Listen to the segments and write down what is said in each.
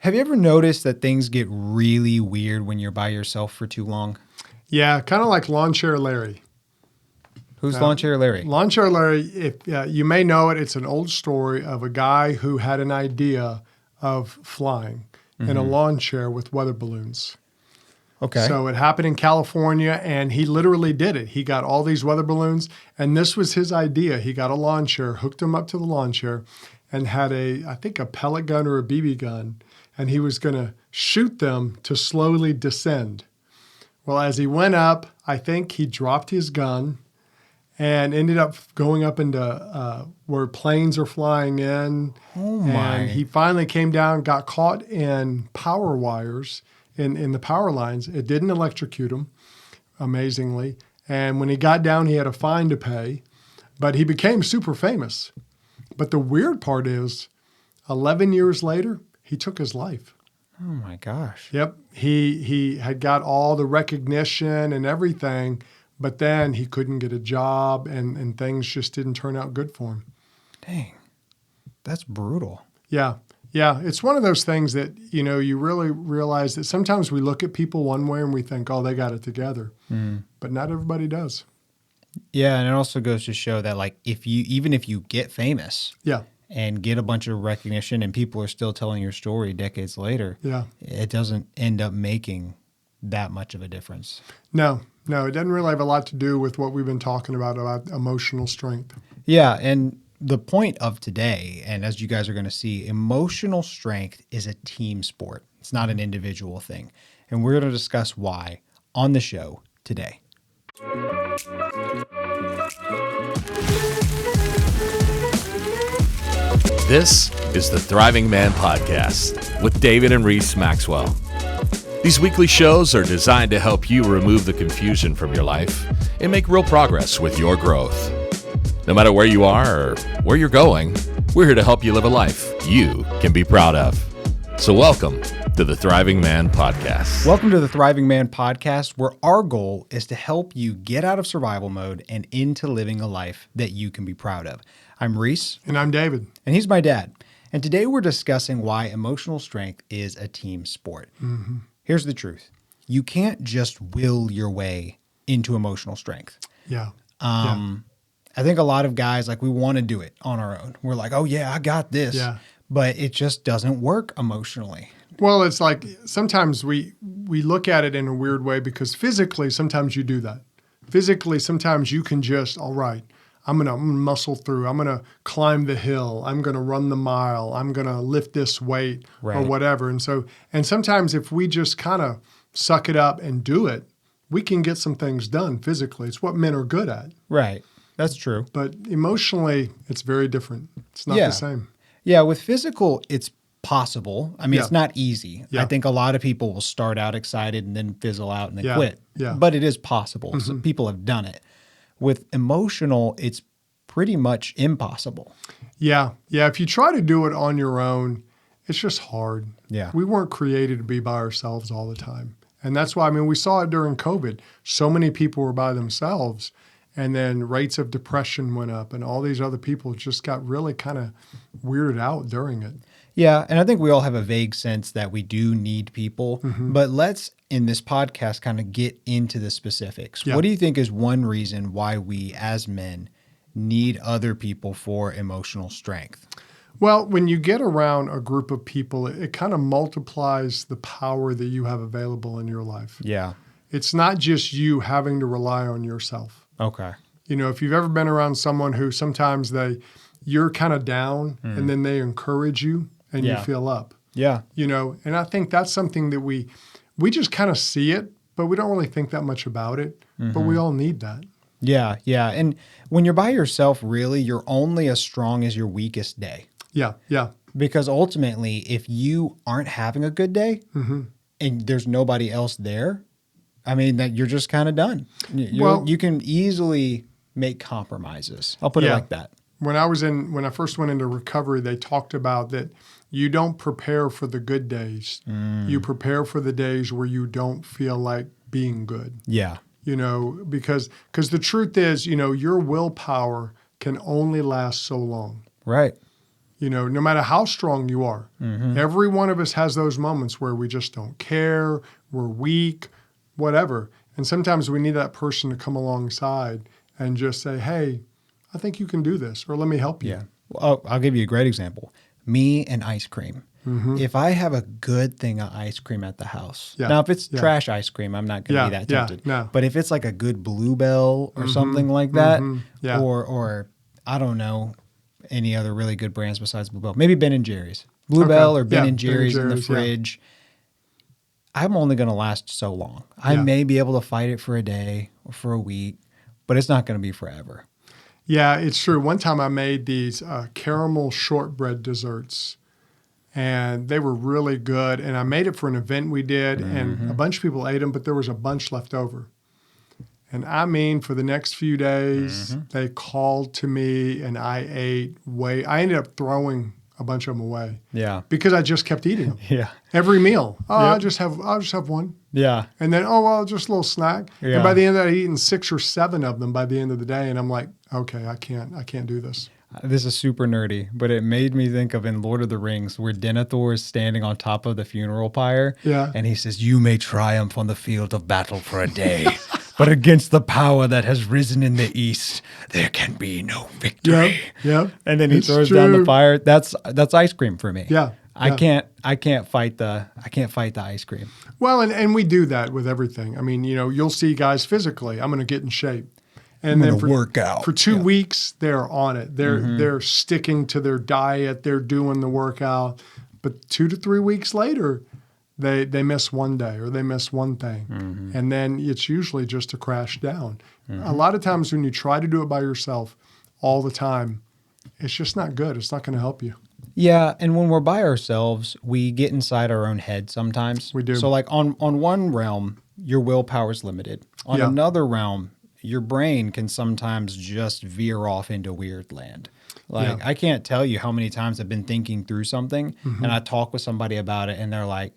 Have you ever noticed that things get really weird when you're by yourself for too long? Yeah, kind of like Lawn Chair Larry. Who's Lawn Chair Larry? Lawn Chair Larry, if you may know it, it's an old story of a guy who had an idea of flying in a lawn chair with weather balloons. Okay. So it happened in California, and he literally did it. He got all these weather balloons, and this was his idea. He got a lawn chair, hooked them up to the lawn chair, and had I think a pellet gun or a BB gun, and he was going to shoot them to slowly descend. Well, as he went up, I think he dropped his gun and ended up going up into where planes are flying in. Oh, my. And he finally came down, got caught in power wires in the power lines. It didn't electrocute him, amazingly. And when he got down, he had a fine to pay. But he became super famous. But the weird part is, 11 years later, he took his life. Oh, my gosh. Yep. He had got all the recognition and everything, but then he couldn't get a job, and things just didn't turn out good for him. Dang. That's brutal. Yeah. Yeah. It's one of those things that, you really realize that sometimes we look at people one way and we think, oh, they got it together. But not everybody does. Yeah, and it also goes to show that, like, even if you get famous, Yeah. and get a bunch of recognition, and people are still telling your story decades later, Yeah. it doesn't end up making that much of a difference. No, it doesn't really have a lot to do with what we've been talking about emotional strength. Yeah, and the point of today, and as you guys are going to see, emotional strength is a team sport. It's not an individual thing. And we're going to discuss why on the show today. This is the Thriving Man Podcast with David and Reese Maxwell. These weekly shows are designed to help you remove the confusion from your life and make real progress with your growth. No matter where you are or where you're going, we're here to help you live a life you can be proud of. So welcome to the Thriving Man Podcast. Welcome to the Thriving Man Podcast, where our goal is to help you get out of survival mode and into living a life that you can be proud of. I'm Reese. And I'm David. And he's my dad. And today we're discussing why emotional strength is a team sport. Mm-hmm. Here's the truth. You can't just will your way into emotional strength. Yeah. I think a lot of guys, we want to do it on our own. We're like, oh yeah, I got this. Yeah. But it just doesn't work emotionally. Well, it's like sometimes we look at it in a weird way because physically, sometimes you do that. Physically, sometimes you can just, all right, I'm going to muscle through. I'm going to climb the hill. I'm going to run the mile. I'm going to lift this weight or whatever. And sometimes if we just kind of suck it up and do it, we can get some things done physically. It's what men are good at. Right. That's true. But emotionally, it's very different. It's not the same. Yeah. With physical, it's possible. I mean, it's not easy. Yeah. I think a lot of people will start out excited and then fizzle out and then quit. Yeah. But it is possible. So people have done it. With emotional, it's pretty much impossible. Yeah. Yeah. If you try to do it on your own, it's just hard. Yeah. We weren't created to be by ourselves all the time. And that's why, we saw it during COVID. So many people were by themselves, and then rates of depression went up, and all these other people just got really kind of weirded out during it. Yeah, and I think we all have a vague sense that we do need people, but let's, in this podcast, kind of get into the specifics. Yeah. What do you think is one reason why we, as men, need other people for emotional strength? Well, when you get around a group of people, it kind of multiplies the power that you have available in your life. Yeah. It's not just you having to rely on yourself. Okay. If you've ever been around someone who sometimes you're kind of down and then they encourage you and you feel up. Yeah. And I think that's something that we just kind of see it, but we don't really think that much about it. But we all need that. Yeah. Yeah. And when you're by yourself, really, you're only as strong as your weakest day. Yeah. Yeah. Because ultimately, if you aren't having a good day and there's nobody else there, that you're just kind of done. You can easily make compromises. I'll put it like that. When I first went into recovery, they talked about that you don't prepare for the good days. You prepare for the days where you don't feel like being good. Yeah. Because the truth is, your willpower can only last so long. Right. No matter how strong you are, every one of us has those moments where we just don't care, we're weak, whatever. And sometimes we need that person to come alongside and just say, hey, I think you can do this, or let me help you. Yeah. Well, I'll give you a great example. Me and ice cream. If I have a good thing of ice cream at the house, now if it's trash ice cream, I'm not going to be that tempted. No. But if it's like a good Bluebell or something like that, or I don't know any other really good brands besides Bluebell, maybe Ben and Jerry's, Bluebell or Ben and Jerry's in the fridge. I'm only going to last so long. I may be able to fight it for a day or for a week, but it's not going to be forever. Yeah, it's true. One time I made these caramel shortbread desserts, and they were really good. And I made it for an event we did, and a bunch of people ate them, but there was a bunch left over. And I mean, for the next few days, they called to me, and I ate I ended up throwing a bunch of them away. Yeah. Because I just kept eating them. Yeah. Every meal. I'll just have one. Yeah. And then, just a little snack. Yeah. And by the end of that, I'd eaten 6 or 7 of them by the end of the day. And I'm like, okay, I can't do this. This is super nerdy, but it made me think of in Lord of the Rings where Denethor is standing on top of the funeral pyre. Yeah. And he says, you may triumph on the field of battle for a day, but against the power that has risen in the east, there can be no victory. Yep. And then he throws down the fire. That's ice cream for me. Yeah. I can't fight the ice cream. Well, and we do that with everything. I mean, you'll see guys physically, I'm going to get in shape. And then work out. For 2 weeks, they're on it. They're sticking to their diet. They're doing the workout. But 2 to 3 weeks later, they miss one day or they miss one thing. And then it's usually just a crash down. A lot of times when you try to do it by yourself all the time, it's just not good. It's not going to help you. Yeah, and when we're by ourselves, we get inside our own head sometimes. We do. So like on one realm, your willpower is limited. On another realm, your brain can sometimes just veer off into weird land. Like I can't tell you how many times I've been thinking through something and I talk with somebody about it and they're like,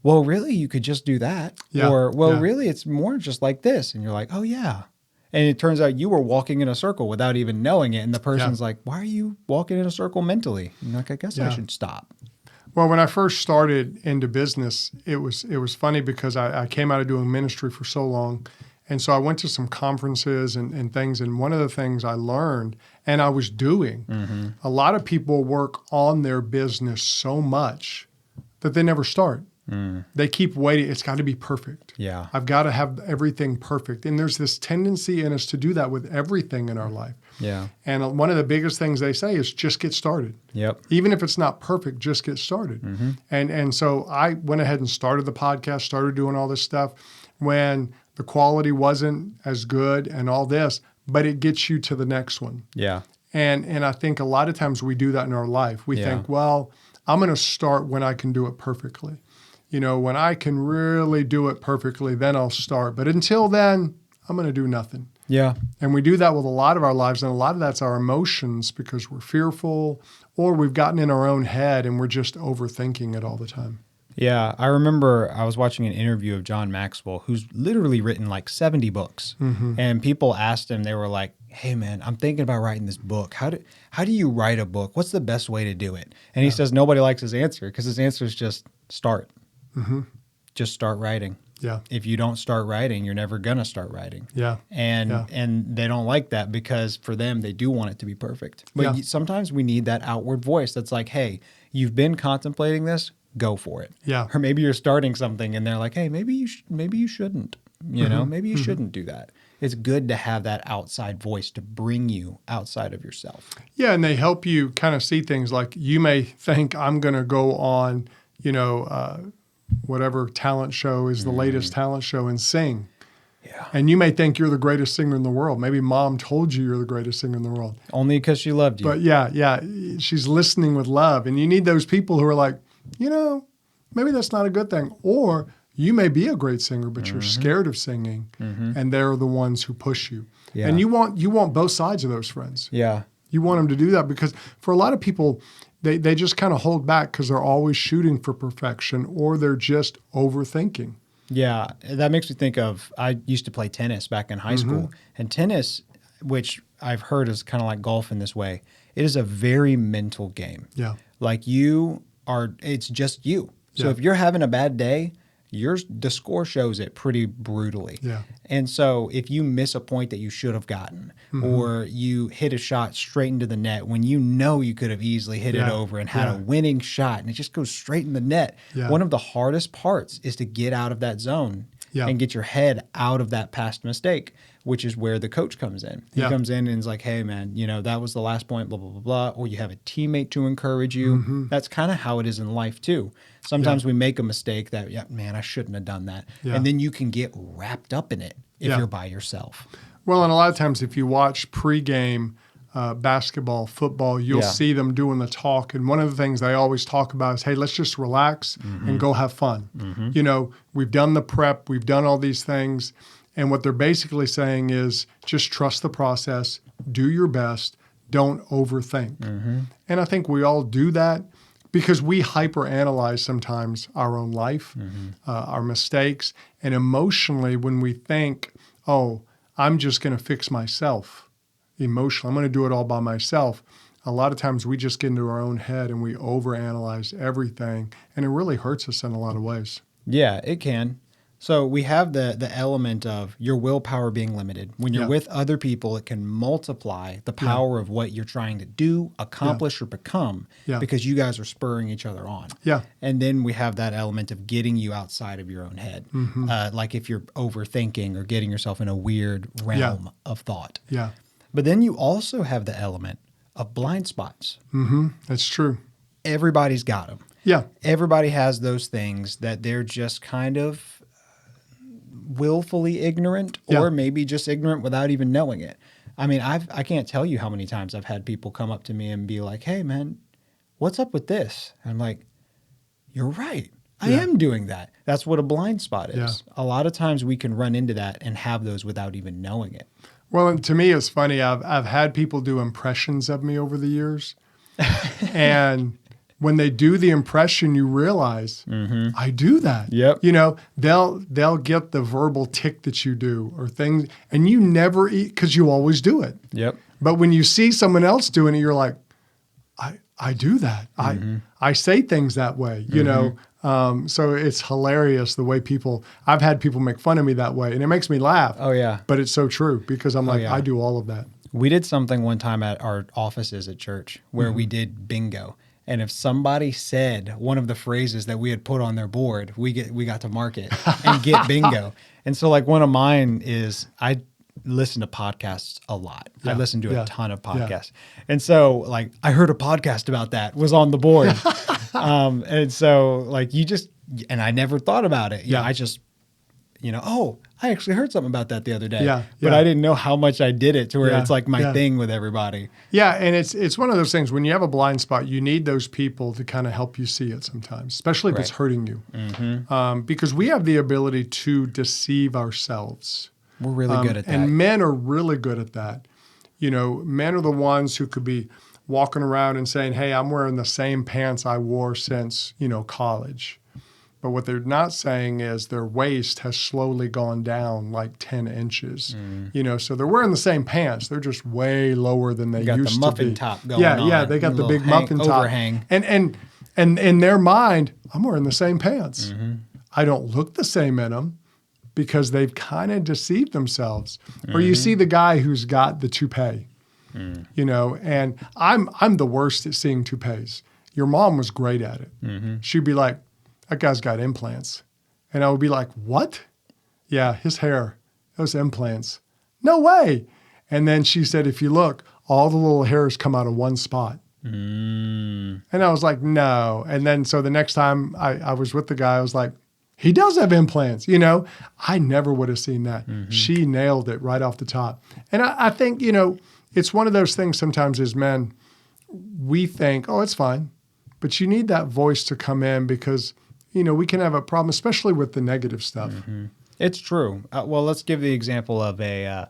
well, really, you could just do that. Yeah. Or, well, really, it's more just like this. And you're like, oh, yeah. And it turns out you were walking in a circle without even knowing it. And the person's like, why are you walking in a circle mentally? And you're like, I guess I should stop. Well, when I first started into business, it was funny because I came out of doing ministry for so long. And so I went to some conferences and things. And one of the things I learned and I was doing, a lot of people work on their business so much that they never start. They keep waiting. It's got to be perfect. Yeah. I've got to have everything perfect. And there's this tendency in us to do that with everything in our life. Yeah. And one of the biggest things they say is just get started. Yep. Even if it's not perfect, just get started. And so I went ahead and started the podcast, started doing all this stuff when the quality wasn't as good and all this, but it gets you to the next one. Yeah. And I think a lot of times we do that in our life. We think, well, I'm going to start when I can do it perfectly. When I can really do it perfectly, then I'll start. But until then, I'm going to do nothing. Yeah. And we do that with a lot of our lives. And a lot of that's our emotions because we're fearful or we've gotten in our own head and we're just overthinking it all the time. Yeah. I remember I was watching an interview of John Maxwell, who's literally written like 70 books. And people asked him, they were like, hey, man, I'm thinking about writing this book. How do you write a book? What's the best way to do it? And he says nobody likes his answer because his answer is just start. Just start writing. Yeah. If you don't start writing, you're never going to start writing. Yeah. And they don't like that because for them, they do want it to be perfect. But sometimes we need that outward voice that's like, hey, you've been contemplating this, go for it. Yeah. Or maybe you're starting something and they're like, hey, maybe you shouldn't, maybe you shouldn't do that. It's good to have that outside voice to bring you outside of yourself. Yeah. And they help you kind of see things like you may think I'm going to go on, whatever talent show is the latest talent show and sing. Yeah. And you may think you're the greatest singer in the world. Maybe mom told you you're the greatest singer in the world. Only because she loved you. But yeah, she's listening with love. And you need those people who are like, maybe that's not a good thing. Or you may be a great singer, but you're scared of singing. And they're the ones who push you. Yeah. And you want both sides of those friends. Yeah. You want them to do that because for a lot of people, they just kind of hold back because they're always shooting for perfection or they're just overthinking. Yeah, that makes me think of, I used to play tennis back in high school. And tennis, which I've heard is kind of like golf in this way, it is a very mental game. Yeah. Like it's just you. So Yeah. if you're having a bad day, the score shows it pretty brutally. Yeah. And so if you miss a point that you should have gotten, or you hit a shot straight into the net when you know you could have easily hit it over and had a winning shot, and it just goes straight in the net. Yeah. One of the hardest parts is to get out of that zone Yeah. and get your head out of that past mistake, which is where the coach comes in. He Yeah. comes in and is like, hey, man, that was the last point, blah, blah, blah, blah. Or you have a teammate to encourage you. That's kind of how it is in life, too. Sometimes we make a mistake that, man, I shouldn't have done that. Yeah. And then you can get wrapped up in it if Yeah. you're by yourself. Well, and a lot of times if you watch pregame basketball, football, you'll see them doing the talk. And one of the things they always talk about is, hey, let's just relax and go have fun. We've done the prep, we've done all these things. And what they're basically saying is just trust the process, do your best, don't overthink. And I think we all do that because we hyperanalyze sometimes our own life, our mistakes. And emotionally, when we think, oh, I'm just going to fix myself emotionally, I'm going to do it all by myself, a lot of times we just get into our own head and we overanalyze everything. And it really hurts us in a lot of ways. Yeah, it can. So we have the element of your willpower being limited. When you're with other people, it can multiply the power of what you're trying to do, accomplish, or become because you guys are spurring each other on. Yeah. And then we have that element of getting you outside of your own head. Like if you're overthinking or getting yourself in a weird realm of thought. Yeah. But then you also have the element of blind spots. That's true. Everybody's got them. Yeah. Everybody has those things that they're just kind of willfully ignorant or maybe just ignorant without even knowing it. I mean, I can't tell you how many times I've had people come up to me and be like, hey, man, what's up with this? And I'm like, you're right. I am doing that. That's what a blind spot is. Yeah. A lot of times we can run into that and have those without even knowing it. Well, and to me, it's funny. I've had people do impressions of me over the years. And when they do the impression, you realize I do that. Yep. They'll get the verbal tick that you do or things, and you never eat because you always do it. Yep. But when you see someone else doing it, you're like, I do that. I say things that way. So it's hilarious the way I've had people make fun of me that way, and it makes me laugh. Oh yeah. But it's so true because I'm yeah. I do all of that. We did something one time at our offices at church where we did bingo. And if somebody said one of the phrases that we had put on their board, we got to mark it and get bingo. And so like one of mine is I listen to podcasts a lot. I listen to a ton of podcasts. And so like I heard a podcast about that was on the board. And so like and I never thought about it. I just, I actually heard something about that the other day. But I didn't know how much I did it to where it's like my thing with everybody. Yeah, and it's one of those things, when you have a blind spot, you need those people to kind of help you see it sometimes, especially if it's hurting you. Because we have the ability to deceive ourselves. We're really good at that. And men are really good at that. Men are the ones who could be walking around and saying, hey, I'm wearing the same pants I wore since, college. But what they're not saying is their waist has slowly gone down like 10 inches. So they're wearing the same pants. They're just way lower than they used to be. Got the muffin top going on. Yeah, they got the big muffin top. Overhang. And in their mind, I'm wearing the same pants. I don't look the same in them because they've kind of deceived themselves. Or you see the guy who's got the toupee, and I'm the worst at seeing toupees. Your mom was great at it. She'd be like, that guy's got implants. And I would be like, what? Yeah, his hair, those implants. No way. And then she said, if you look, all the little hairs come out of one spot. And I was like, no. And then so the next time I was with the guy, I was like, he does have implants. I never would have seen that. She nailed it right off the top. And I think, it's one of those things sometimes as men, we think, oh, it's fine. But you need that voice to come in because we can have a problem, especially with the negative stuff. It's true. Well, let's give the example of a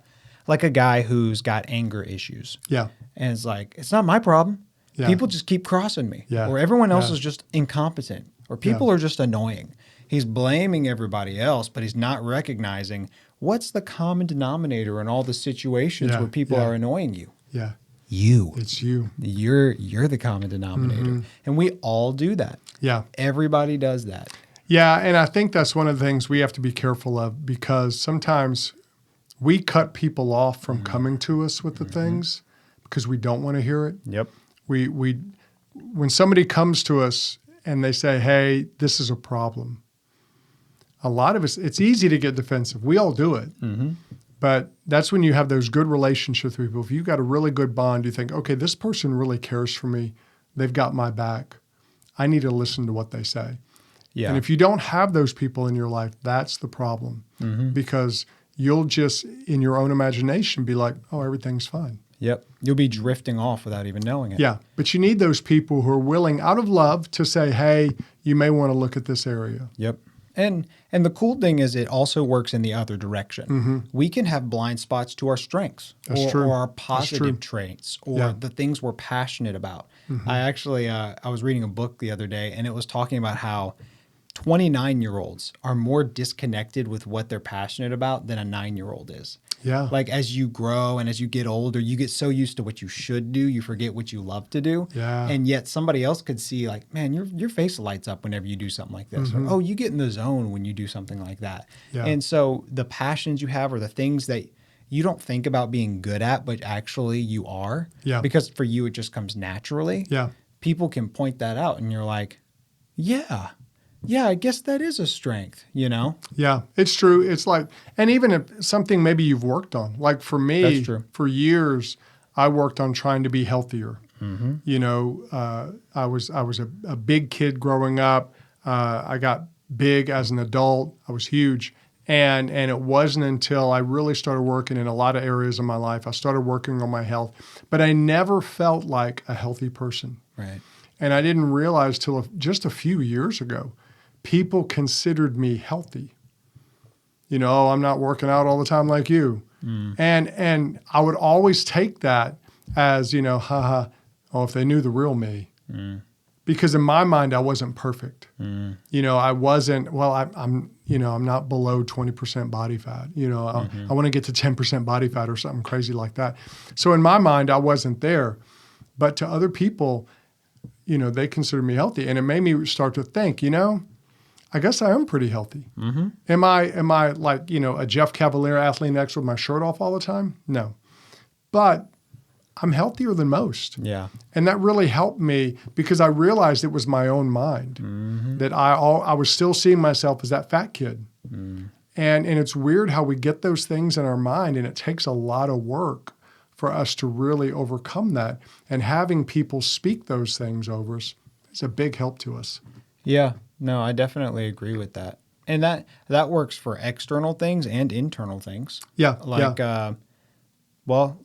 guy who's got anger issues. Yeah. And it's like, it's not my problem. Yeah. People just keep crossing me. Yeah. Or everyone else is just incompetent. Or people are just annoying. He's blaming everybody else, but he's not recognizing what's the common denominator in all the situations where people are annoying you. Yeah. you. It's you. You're the common denominator. And we all do that. Yeah. Everybody does that. Yeah, and I think that's one of the things we have to be careful of, because sometimes we cut people off from coming to us with the things because we don't want to hear it. Yep. When somebody comes to us and they say, hey, this is a problem, a lot of us, it's easy to get defensive. We all do it. But that's when you have those good relationships with people. If you've got a really good bond, you think, okay, this person really cares for me. They've got my back. I need to listen to what they say. Yeah. And if you don't have those people in your life, that's the problem. Because you'll just, in your own imagination, be like, oh, everything's fine. Yep. You'll be drifting off without even knowing it. Yeah. But you need those people who are willing, out of love, to say, hey, you may want to look at this area. Yep. And the cool thing is it also works in the other direction. We can have blind spots to our strengths or our positive traits or the things we're passionate about. I actually, I was reading a book the other day, and it was talking about how 29-year-olds are more disconnected with what they're passionate about than a 9-year-old is. Yeah. Like as you grow and as you get older, you get so used to what you should do, you forget what you love to do. Yeah. And yet somebody else could see like, man, your face lights up whenever you do something like this. Or, oh, you get in the zone when you do something like that. Yeah. And so the passions you have are the things that you don't think about being good at, but actually you are. Yeah. Because for you, it just comes naturally. Yeah. People can point that out and you're like, yeah, I guess that is a strength, you know? Yeah, it's true. It's like, and even if something maybe you've worked on, like for me, That's true. For years, I worked on trying to be healthier. You know, I was a big kid growing up. I got big as an adult. I was huge. And it wasn't until I really started working in a lot of areas of my life, I started working on my health, but I never felt like a healthy person. Right. And I didn't realize till just a few years ago, people considered me healthy. You know, I'm not working out all the time like you. And I would always take that as, you know, if they knew the real me. Because in my mind, I wasn't perfect. You know, I wasn't, I'm not below 20% body fat. You know, I want to get to 10% body fat or something crazy like that. So in my mind, I wasn't there. But to other people, you know, they considered me healthy. And it made me start to think, you know, I guess I am pretty healthy. Am I like, you know, a Jeff Cavaliere athlete next with my shirt off all the time? No. But I'm healthier than most. Yeah. And that really helped me because I realized it was my own mind, that I was still seeing myself as that fat kid. And it's weird how we get those things in our mind, and it takes a lot of work for us to really overcome that. And having people speak those things over us is a big help to us. Yeah. No, I definitely agree with that. And that works for external things and internal things. Yeah. Like,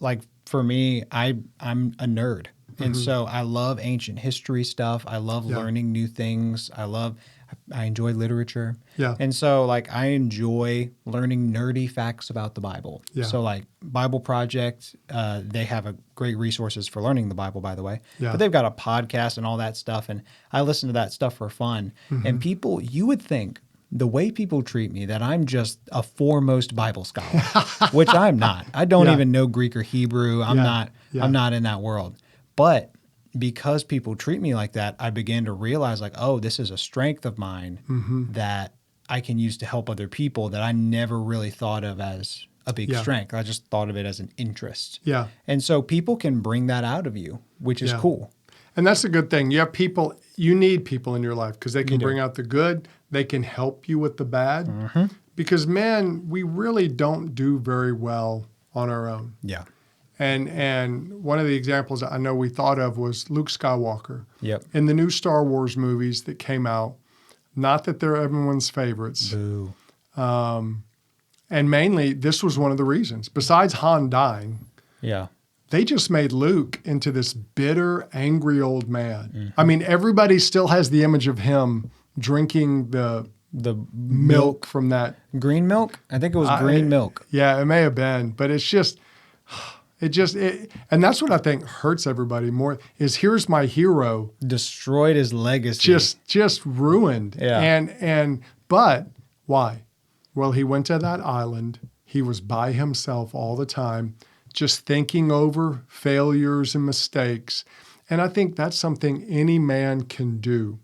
like for me, I'm a nerd. And so I love ancient history stuff. I love learning new things. I enjoy literature. Yeah. And so like I enjoy learning nerdy facts about the Bible. Yeah. So like Bible Project, they have great resources for learning the Bible, by the way. Yeah. But they've got a podcast and all that stuff. And I listen to that stuff for fun. And people, you would think the way people treat me that I'm just a foremost Bible scholar, which I'm not. I don't even know Greek or Hebrew. I'm not in that world. But because people treat me like that, I began to realize like, oh, this is a strength of mine that I can use to help other people that I never really thought of as a big strength. I just thought of it as an interest. Yeah. And so people can bring that out of you, which is cool. And that's a good thing. You have people, you need people in your life because they can bring out the good. They can help you with the bad. Because, man, we really don't do very well on our own. Yeah. And one of the examples I know we thought of was Luke Skywalker. Yep. In the new Star Wars movies that came out, not that they're everyone's favorites. Boo. And mainly, this was one of the reasons. Besides Han dying, they just made Luke into this bitter, angry old man. I mean, everybody still has the image of him drinking the milk from that. Green milk? I think it was green milk. Yeah, it may have been. But it's just... and that's what I think hurts everybody more is here's my hero. Destroyed his legacy. Just ruined. Yeah. But why? Well, he went to that island. He was by himself all the time. just thinking over failures and mistakes. And I think that's something any man can do.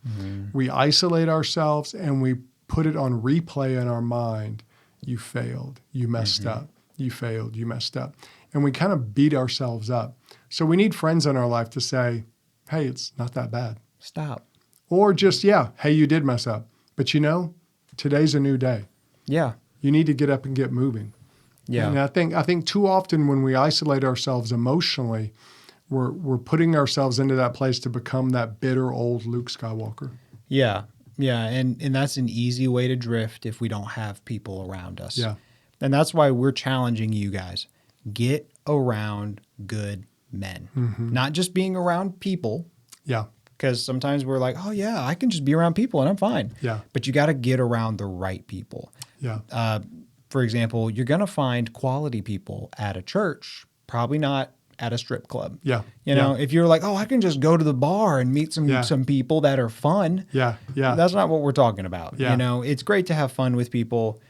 We isolate ourselves and we put it on replay in our mind. You failed, you messed up, you failed, you messed up. And we kind of beat ourselves up. So we need friends in our life to say, hey, it's not that bad. Stop. Or just, yeah, hey, you did mess up. But today's a new day. Yeah. You need to get up and get moving. Yeah. And I think too often when we isolate ourselves emotionally, we're putting ourselves into that place to become that bitter old Luke Skywalker. Yeah. Yeah. And that's an easy way to drift if we don't have people around us. Yeah. And that's why we're challenging you guys. Get around good men. Not just being around people. Yeah. Because sometimes we're like, oh, yeah, I can just be around people and I'm fine. Yeah. But you got to get around the right people. Yeah. For example, you're going to find quality people at a church, probably not at a strip club. Yeah. You know, if you're like, oh, I can just go to the bar and meet some people that are fun. Yeah. Yeah. That's not what we're talking about. Yeah. You know, it's great to have fun with people,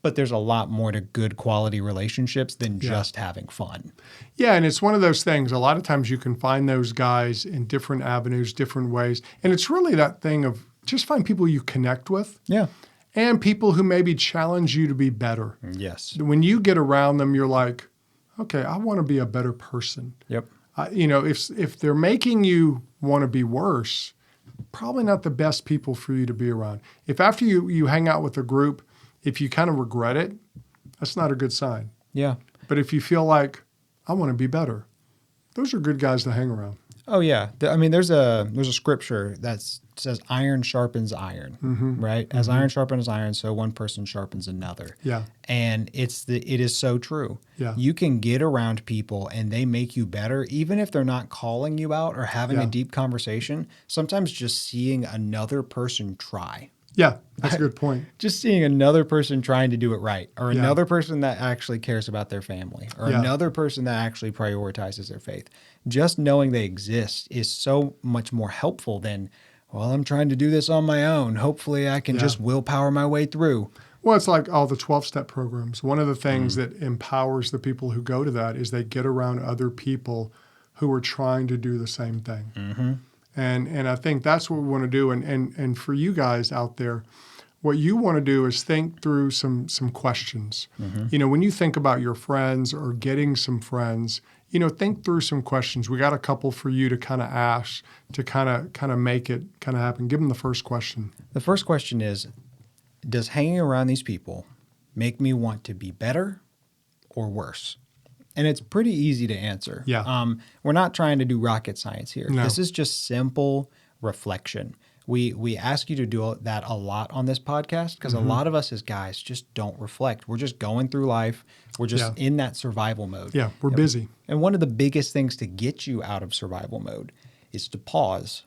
but there's a lot more to good quality relationships than just having fun. Yeah, and it's one of those things. A lot of times you can find those guys in different avenues, different ways. And it's really that thing of just find people you connect with. Yeah. And people who maybe challenge you to be better. Yes. When you get around them, you're like, okay, I want to be a better person. Yep. If they're making you want to be worse, probably not the best people for you to be around. If after you hang out with a group, if you kind of regret it, that's not a good sign. Yeah. But if you feel like, I want to be better, those are good guys to hang around. Oh yeah, I mean, there's a scripture that says iron sharpens iron, right? As iron sharpens iron, so one person sharpens another. Yeah. And it is so true. Yeah. You can get around people and they make you better, even if they're not calling you out or having a deep conversation. Sometimes just seeing another person try. Yeah, that's a good point. Just seeing another person trying to do it right, or another person that actually cares about their family, or another person that actually prioritizes their faith. Just knowing they exist is so much more helpful than, well, I'm trying to do this on my own. Hopefully I can just willpower my way through. Well, it's like all the 12-step programs. One of the things that empowers the people who go to that is they get around other people who are trying to do the same thing. Mm-hmm. And I think that's what we want to do. And for you guys out there, what you want to do is think through some questions. Mm-hmm. When you think about your friends or getting some friends, think through some questions. We got a couple for you to kind of ask to kind of make it kind of happen. Give them the first question. The first question is, does hanging around these people make me want to be better or worse? And it's pretty easy to answer. Yeah. We're not trying to do rocket science here. No. This is just simple reflection. We ask you to do that a lot on this podcast because a lot of us as guys just don't reflect. We're just going through life. We're just in that survival mode. Yeah, we're busy. And one of the biggest things to get you out of survival mode is to pause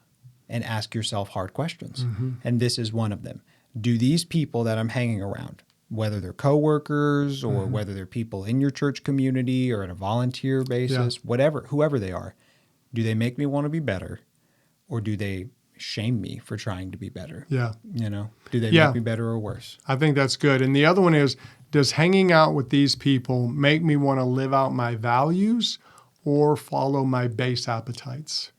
and ask yourself hard questions. And this is one of them. Do these people that I'm hanging around, whether they're coworkers or whether they're people in your church community or on a volunteer basis, whoever they are, do they make me want to be better, or do they shame me for trying to be better? Yeah. Do they make me better or worse? I think that's good. And the other one is, does hanging out with these people make me want to live out my values or follow my base appetites?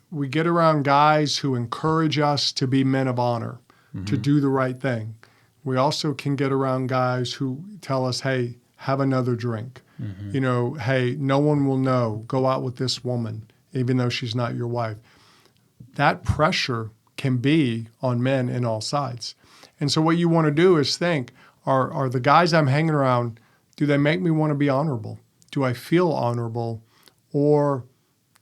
We get around guys who encourage us to be men of honor, to do the right thing. We also can get around guys who tell us, hey, have another drink. Hey, no one will know. Go out with this woman, even though she's not your wife. That pressure can be on men in all sides. And so what you want to do is think, are the guys I'm hanging around, do they make me want to be honorable? Do I feel honorable? Or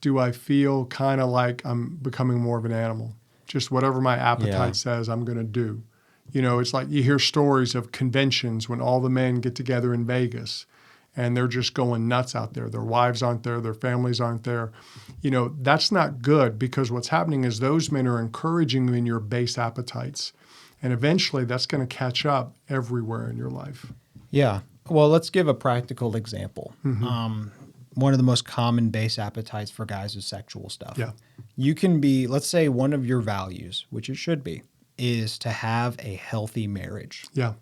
do I feel kind of like I'm becoming more of an animal? Just whatever my appetite says I'm going to do. It's like you hear stories of conventions when all the men get together in Vegas and they're just going nuts out there. Their wives aren't there. Their families aren't there. That's not good, because what's happening is those men are encouraging you in your base appetites. And eventually that's going to catch up everywhere in your life. Yeah. Well, let's give a practical example. One of the most common base appetites for guys is sexual stuff. Yeah. You can be, let's say one of your values, which it should be, is to have a healthy marriage. Yeah.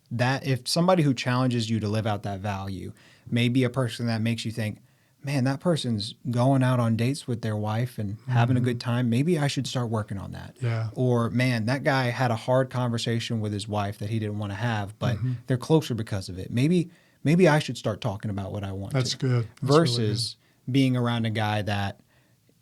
That if somebody who challenges you to live out that value maybe a person that makes you think, man, that person's going out on dates with their wife and having a good time. Maybe I should start working on that. Yeah. Or, man, that guy had a hard conversation with his wife that he didn't want to have, but they're closer because of it. Maybe I should start talking about what I want That's to. good. That's Versus really good. being around a guy that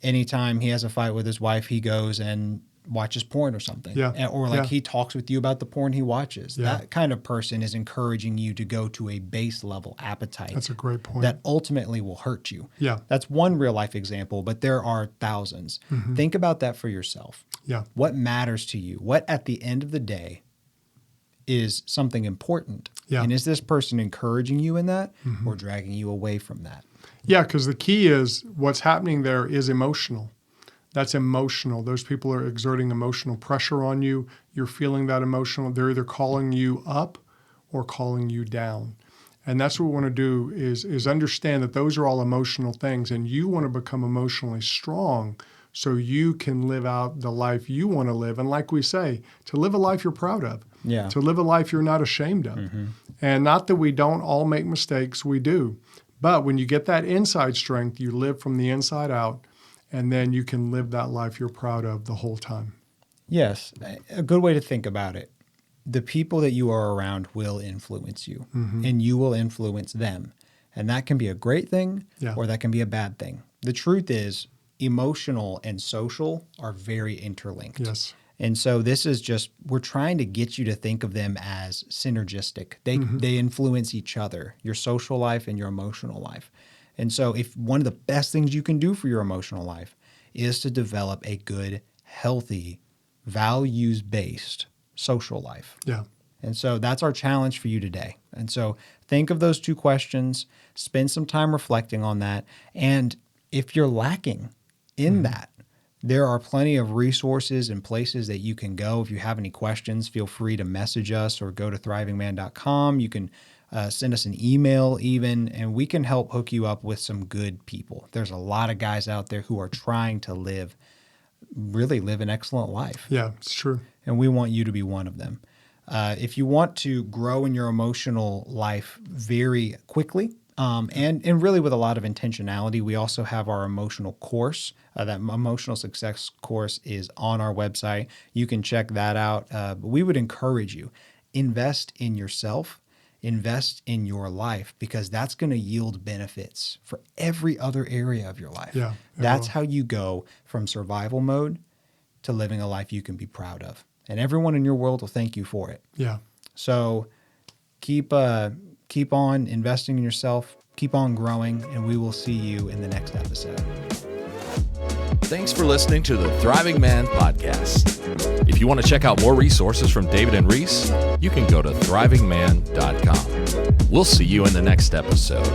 anytime he has a fight with his wife, he goes and watches porn or something. Yeah. Or he talks with you about the porn he watches. Yeah. That kind of person is encouraging you to go to a base level appetite. That's a great point. That ultimately will hurt you. Yeah. That's one real life example, but there are thousands. Think about that for yourself. Yeah. What matters to you? What at the end of the day is something important? Yeah. And is this person encouraging you in that or dragging you away from that? Yeah, because the key is what's happening there is emotional. That's emotional. Those people are exerting emotional pressure on you. You're feeling that emotional. They're either calling you up or calling you down. And that's what we want to do is understand that those are all emotional things. And you want to become emotionally strong so you can live out the life you want to live. And like we say, to live a life you're proud of. Yeah. To live a life you're not ashamed of. And not that we don't all make mistakes, we do. But when you get that inside strength, you live from the inside out. And then you can live that life you're proud of the whole time. Yes. A good way to think about it. The people that you are around will influence you and you will influence them. And that can be a great thing or that can be a bad thing. The truth is emotional and social are very interlinked. Yes. And so this is just, we're trying to get you to think of them as synergistic. They influence each other, your social life and your emotional life. And so if one of the best things you can do for your emotional life is to develop a good, healthy, values-based social life. Yeah. And so that's our challenge for you today. And so think of those two questions, spend some time reflecting on that. And if you're lacking in that, there are plenty of resources and places that you can go. If you have any questions, feel free to message us or go to thrivingman.com. You can send us an email even, and we can help hook you up with some good people. There's a lot of guys out there who are trying to really live an excellent life. Yeah, it's true. And we want you to be one of them. If you want to grow in your emotional life very quickly, and really with a lot of intentionality, we also have our emotional course. That emotional success course is on our website. You can check that out. But we would encourage you, invest in yourself, invest in your life, because that's going to yield benefits for every other area of your life. Yeah, that's how you go from survival mode to living a life you can be proud of. And everyone in your world will thank you for it. Yeah. So keep on investing in yourself, keep on growing, and we will see you in the next episode. Thanks for listening to the Thriving Man Podcast. If you want to check out more resources from David and Reese, you can go to thrivingman.com. We'll see you in the next episode.